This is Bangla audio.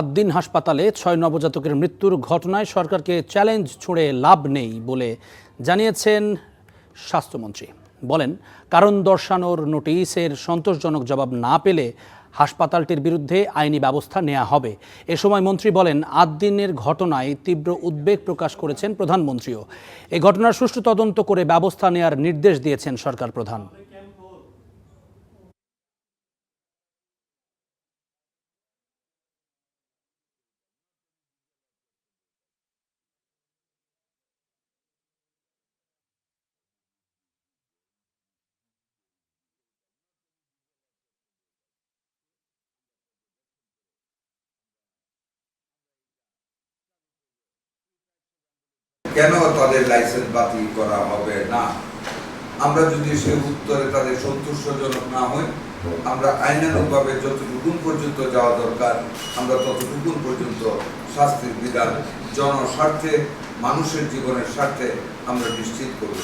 আদ্দিন হাসপাতালে ৬ নবজাতকের মৃত্যুর ঘটনায় সরকারকে চ্যালেঞ্জ ছুড়ে লাভ নেই বলে জানিয়েছেন স্বাস্থ্যমন্ত্রী। বলেন, কারণ দর্শানোর নোটিশের সন্তোষজনক জবাব না পেলে হাসপাতালটির বিরুদ্ধে আইনি ব্যবস্থা নেওয়া হবে। এ সময় মন্ত্রী বলেন, আদ্দিনের ঘটনায় তীব্র উদ্বেগ প্রকাশ করেছেন প্রধানমন্ত্রীও। এই ঘটনার সুষ্ঠু তদন্ত করে ব্যবস্থা নেওয়ার নির্দেশ দিয়েছেন সরকার প্রধান। কেন তাদের লাইসেন্স বাতিল করা হবে না? আমরা যদি সে উত্তরে তাদের সন্তুষ্টজনক না হই, আমরা আইনানুগভাবে যতটুকু পর্যন্ত যাওয়া দরকার আমরা ততটুকু পর্যন্ত শাস্তির বিধান জনস্বার্থে, মানুষের জীবনের স্বার্থে আমরা নিশ্চিত করব।